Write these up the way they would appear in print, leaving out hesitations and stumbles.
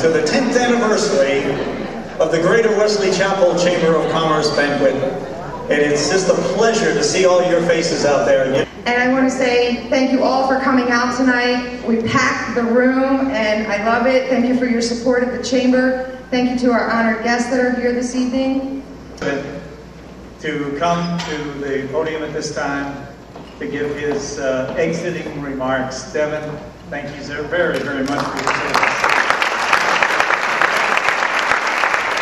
to the 10th anniversary of the Greater Wesley Chapel Chamber of Commerce banquet. And it's just a pleasure to see all your faces out there. And I want to say thank you all for coming out tonight. We packed the room and I love it. Thank you for your support of the Chamber. Thank you to our honored guests that are here this evening. To come to the podium at this time to give his exiting remarks. Devin, thank you so very, very much for your service.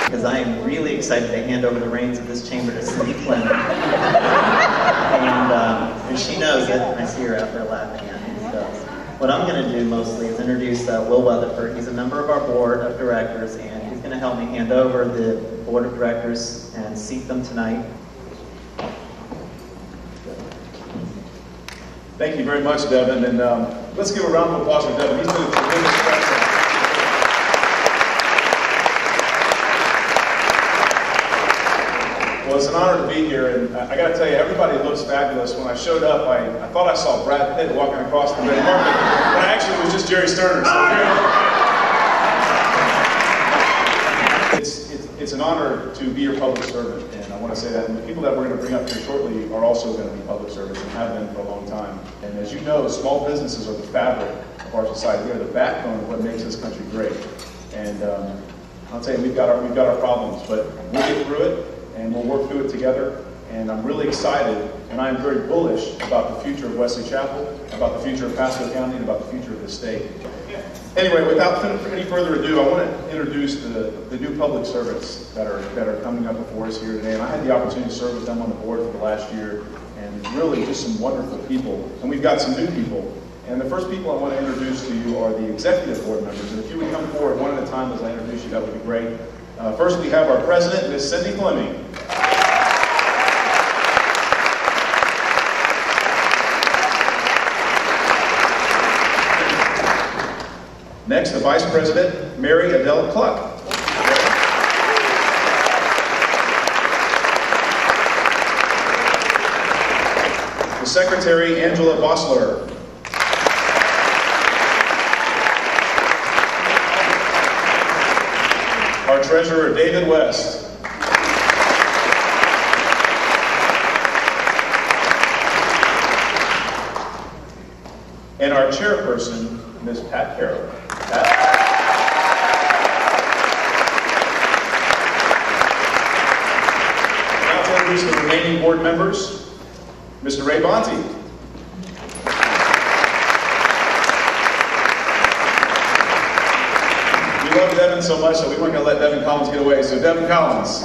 Because I am really excited to hand over the reins of this chamber to Cindy Fleming. And she knows it, and I see her out there laughing at me. So what I'm going to do mostly is introduce Will Weatherford. He's a member of our board of directors, and he's going to help me hand over the board of directors and seat them tonight. Thank you very much, Devin, and let's give a round of applause for Devin. He's been a tremendous presence. Well, it's an honor to be here, and I got to tell you, everybody looks fabulous. When I showed up, I thought I saw Brad Pitt walking across the red carpet, but actually it was just Jerry Sterner. So it's an honor to be your public servant, and I want to say that. And the people that we're going to bring up here shortly are also going to be public servants and have been for a long time. And as you know, small businesses are the fabric of our society. They're the backbone of what makes this country great. And I'll tell you, we've got our problems, but we'll get through it. And we'll work through it together. And I'm really excited, and I am very bullish about the future of Wesley Chapel, about the future of Pasco County, and about the future of the state. Anyway, without any further ado, I want to introduce the new public servants that are coming up before us here today. And I had the opportunity to serve with them on the board for the last year, and really just some wonderful people. And we've got some new people. And the first people I want to introduce to you are the executive board members. And if you would come forward one at a time as I introduce you, that would be great. First, we have our president, Ms. Cindy Fleming. Next, the vice president, Mary Adele Cluck. The secretary, Angela Bossler. Our treasurer, David West. And our chairperson, Ms. Pat Carroll. Now to introduce the remaining board members, Mr. Ray Bonte. We love Devin so much that we weren't going to let Devin Collins get away. So Devin Collins,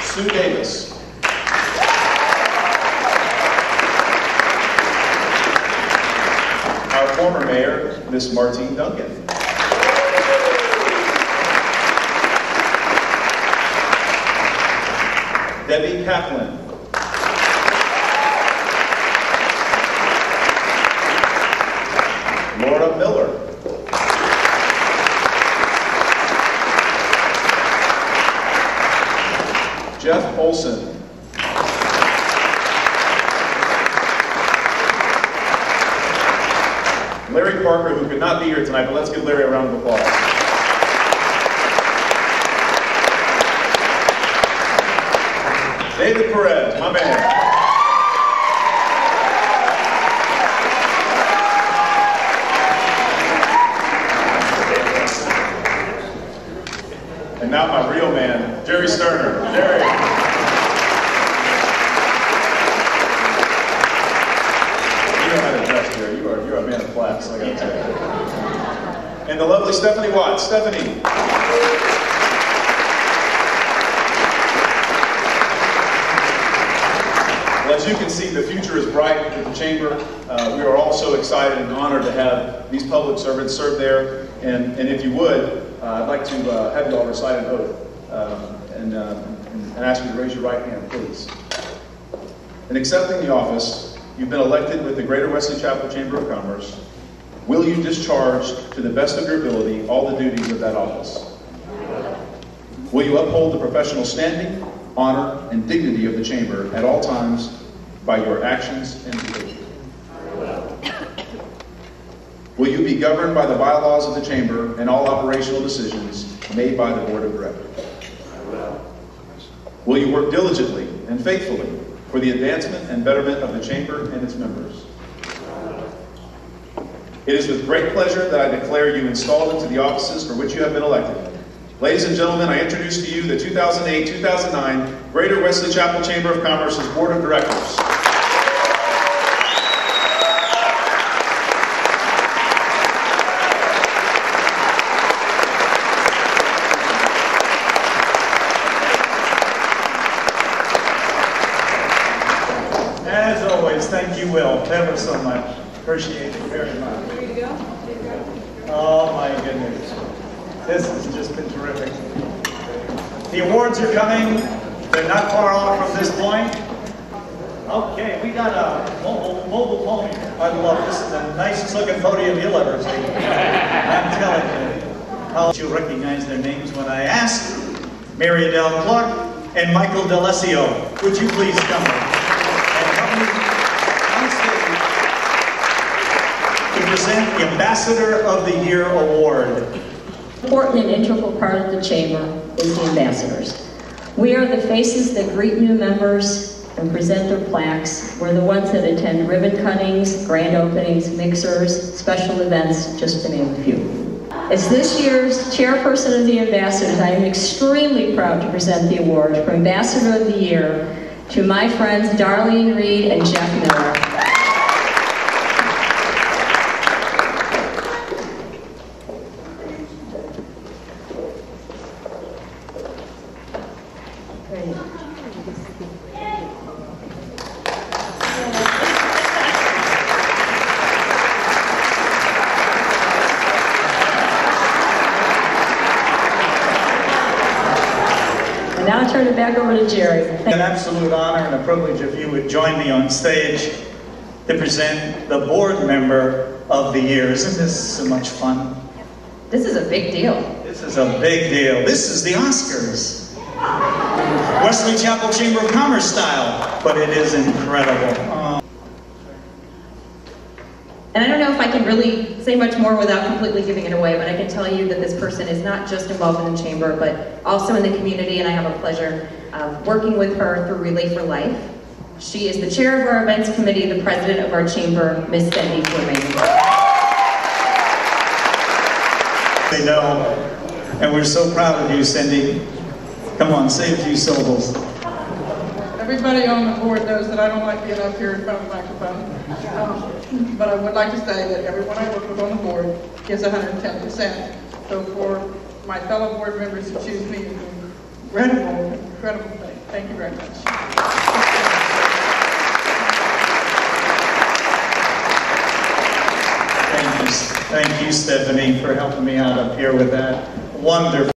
Sue Davis. Our former mayor, Miss Martine Duncan. Debbie Kaplan. Laura Miller. Jeff Olson. Larry Parker, who could not be here tonight, but let's give Larry a round of applause. David Perez, my man. And now my real man, Jerry Sterner. Jerry. You know how to dress, Jerry. You're a man of class, I gotta tell you. And the lovely Stephanie Watts. Stephanie. Well, as you can see, the future is bright at the Chamber. We are all so excited and honored to have these public servants serve there. And if you would, I'd like to have you all recite an oath and ask you to raise your right hand, please. In accepting the office, you've been elected with the Greater Wesley Chapel Chamber of Commerce. Will you discharge to the best of your ability all the duties of that office? Will you uphold the professional standing, honor, and dignity of the Chamber at all times by your actions and behavior? Will you be governed by the bylaws of the Chamber and all operational decisions made by the Board of Directors? Will you work diligently and faithfully for the advancement and betterment of the Chamber and its members? It is with great pleasure that I declare you installed into the offices for which you have been elected. Ladies and gentlemen, I introduce to you the 2008-2009 Greater Wesley Chapel Chamber of Commerce's Board of Directors. As always, thank you, Will, ever so much. Appreciate it very much. Oh my goodness. This has just been terrific. The awards are coming. They're not far off from this point. Okay, we got a mobile podium. I love this. This is the nicest looking podium you'll ever see. I'm telling you. How you recognize their names when I ask? Mary Adele Clark and Michael D'Alessio. Would you please come and help me on stage to present the Ambassador of the Year Award. Important and integral part of the Chamber is the ambassadors. We are the faces that greet new members and present their plaques. We're the ones that attend ribbon cuttings, grand openings, mixers, special events, just to name a few. As this year's chairperson of the ambassadors, I am extremely proud to present the award for Ambassador of the Year to my friends Darlene Reed and Jeff Miller. Now I turn it back over to Jerry. An absolute honor and a privilege if you would join me on stage to present the board member of the year. Isn't this so much fun? This is a big deal. This is a big deal. This is the Oscars. Wesley Chapel Chamber of Commerce style, but it is incredible. And I don't know if I can really say much more without completely giving it away, but I can tell you that this person is not just involved in the Chamber, but also in the community, and I have a pleasure of working with her through Relay for Life. She is the chair of our events committee, the president of our chamber, Miss Cindy Fleming. They know, and we're so proud of you, Cindy. Come on, say a few syllables. Everybody on the board knows that I don't like being up here in front of the microphone. But I would like to say that everyone I work with on the board gives 110%. So for my fellow board members to choose me is an incredible thing. Thank you very much. Thank you, Stephanie, for helping me out up here with that. Wonderful.